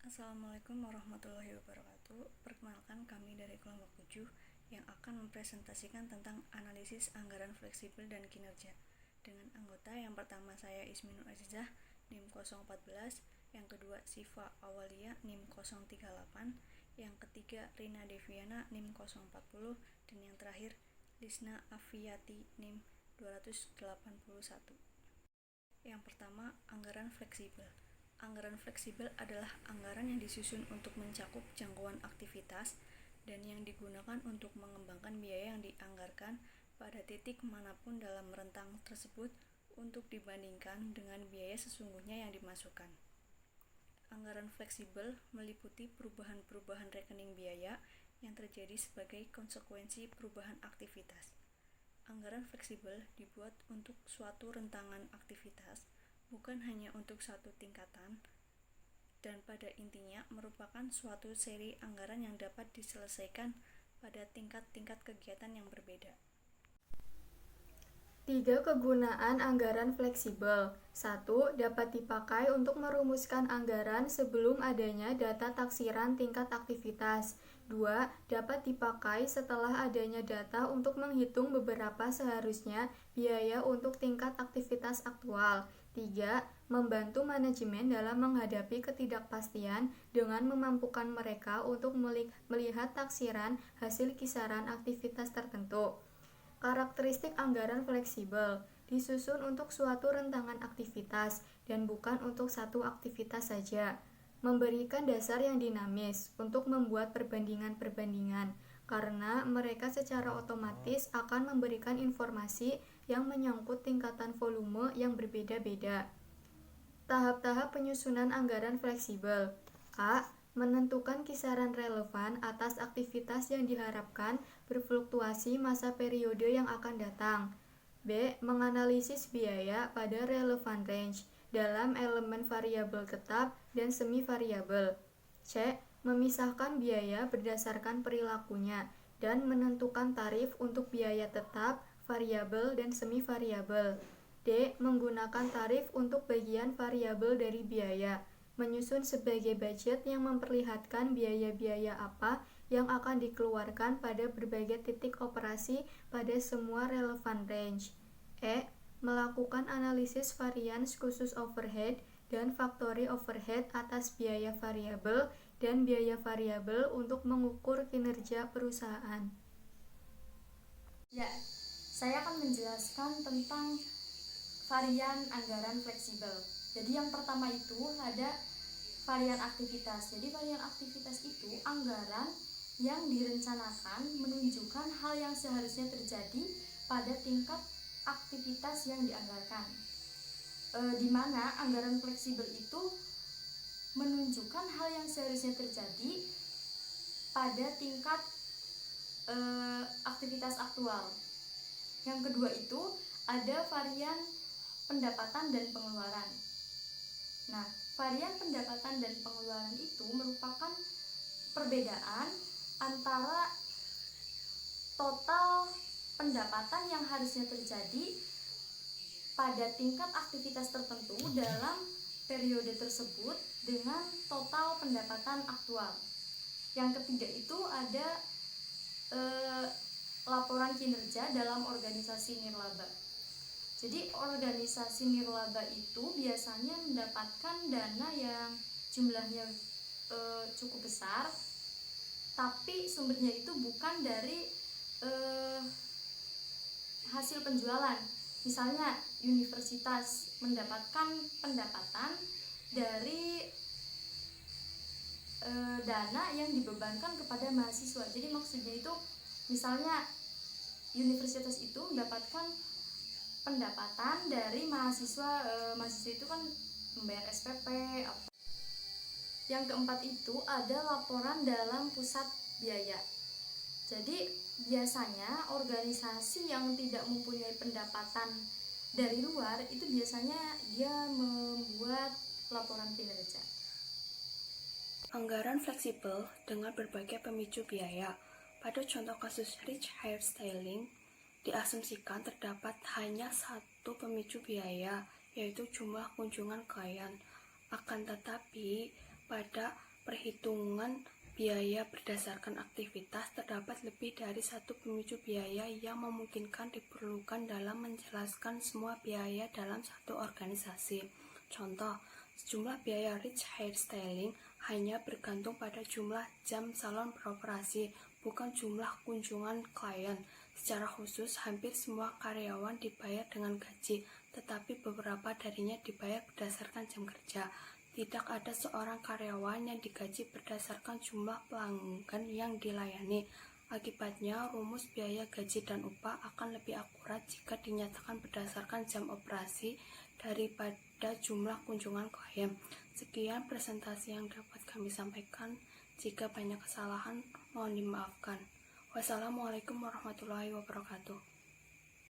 Assalamualaikum warahmatullahi wabarakatuh. Perkenalkan, kami dari kelompok 7 yang akan mempresentasikan tentang analisis anggaran fleksibel dan kinerja. Dengan anggota yang pertama saya Isminur Azizah NIM 014, yang kedua Siva Awalia NIM 038, yang ketiga Rina Deviana NIM 040, dan yang terakhir Lisna Afiyati NIM 281. Yang pertama, anggaran fleksibel. Anggaran fleksibel adalah anggaran yang disusun untuk mencakup jangkauan aktivitas dan yang digunakan untuk mengembangkan biaya yang dianggarkan pada titik manapun dalam rentang tersebut untuk dibandingkan dengan biaya sesungguhnya yang dimasukkan. Anggaran fleksibel meliputi perubahan-perubahan rekening biaya yang terjadi sebagai konsekuensi perubahan aktivitas. Anggaran fleksibel dibuat untuk suatu rentangan aktivitas, bukan hanya untuk satu tingkatan, dan pada intinya merupakan suatu seri anggaran yang dapat diselesaikan pada tingkat-tingkat kegiatan yang berbeda. 3. Kegunaan anggaran fleksibel. 1. Dapat dipakai untuk merumuskan anggaran sebelum adanya data taksiran tingkat aktivitas. 2. Dapat dipakai setelah adanya data untuk menghitung beberapa seharusnya biaya untuk tingkat aktivitas aktual. 3. Membantu manajemen dalam menghadapi ketidakpastian dengan memampukan mereka untuk melihat taksiran hasil kisaran aktivitas tertentu. Karakteristik anggaran fleksibel disusun untuk suatu rentangan aktivitas dan bukan untuk satu aktivitas saja. Memberikan dasar yang dinamis untuk membuat perbandingan-perbandingan karena mereka secara otomatis akan memberikan informasi yang menyangkut tingkatan volume yang berbeda-beda. Tahap-tahap penyusunan anggaran fleksibel. A. Menentukan kisaran relevan atas aktivitas yang diharapkan berfluktuasi masa periode yang akan datang. B. Menganalisis biaya pada relevan range dalam elemen variabel tetap dan semi variabel. C. Memisahkan biaya berdasarkan perilakunya dan menentukan tarif untuk biaya tetap, variabel, dan semi variabel. D. Menggunakan tarif untuk bagian variabel dari biaya. Menyusun sebagai budget yang memperlihatkan biaya-biaya apa yang akan dikeluarkan pada berbagai titik operasi pada semua relevan range. E. Melakukan analisis varians khusus overhead dan factory overhead atas biaya variabel dan biaya variabel untuk mengukur kinerja perusahaan. Ya, saya akan menjelaskan tentang varian anggaran fleksibel. Jadi yang pertama itu ada varian aktivitas. Jadi varian aktivitas itu anggaran yang direncanakan menunjukkan hal yang seharusnya terjadi pada tingkat aktivitas yang dianggarkan. Di mana anggaran fleksibel itu menunjukkan hal yang seharusnya terjadi pada tingkat aktivitas aktual. Yang kedua itu ada varian pendapatan dan pengeluaran. Nah, varian pendapatan dan pengeluaran itu merupakan perbedaan antara total pendapatan yang harusnya terjadi pada tingkat aktivitas tertentu dalam periode tersebut dengan total pendapatan aktual. Yang ketiga itu ada laporan kinerja dalam organisasi nirlaba. Jadi organisasi nirlaba itu biasanya mendapatkan dana yang jumlahnya cukup besar, tapi sumbernya itu bukan dari hasil penjualan. Misalnya universitas mendapatkan pendapatan dari dana yang dibebankan kepada mahasiswa. Jadi maksudnya itu misalnya universitas itu mendapatkan pendapatan dari mahasiswa itu kan membayar SPP. Yang keempat itu ada laporan dalam pusat biaya. Jadi biasanya organisasi yang tidak mempunyai pendapatan dari luar itu biasanya dia membuat laporan kinerja. Anggaran fleksibel dengan berbagai pemicu biaya. Pada contoh kasus Rich Hairstyling, diasumsikan terdapat hanya satu pemicu biaya, yaitu jumlah kunjungan klien. Akan tetapi, pada perhitungan biaya berdasarkan aktivitas, terdapat lebih dari satu pemicu biaya yang memungkinkan diperlukan dalam menjelaskan semua biaya dalam satu organisasi. Contoh, sejumlah biaya rich hairstyling hanya bergantung pada jumlah jam salon beroperasi, bukan jumlah kunjungan klien. Secara khusus, hampir semua karyawan dibayar dengan gaji, tetapi beberapa darinya dibayar berdasarkan jam kerja. Tidak ada seorang karyawan yang digaji berdasarkan jumlah pelanggan yang dilayani. Akibatnya, rumus biaya gaji dan upah akan lebih akurat jika dinyatakan berdasarkan jam operasi daripada jumlah kunjungan klien. Sekian presentasi yang dapat kami sampaikan. Jika banyak kesalahan, mohon dimaafkan. Wassalamualaikum warahmatullahi wabarakatuh.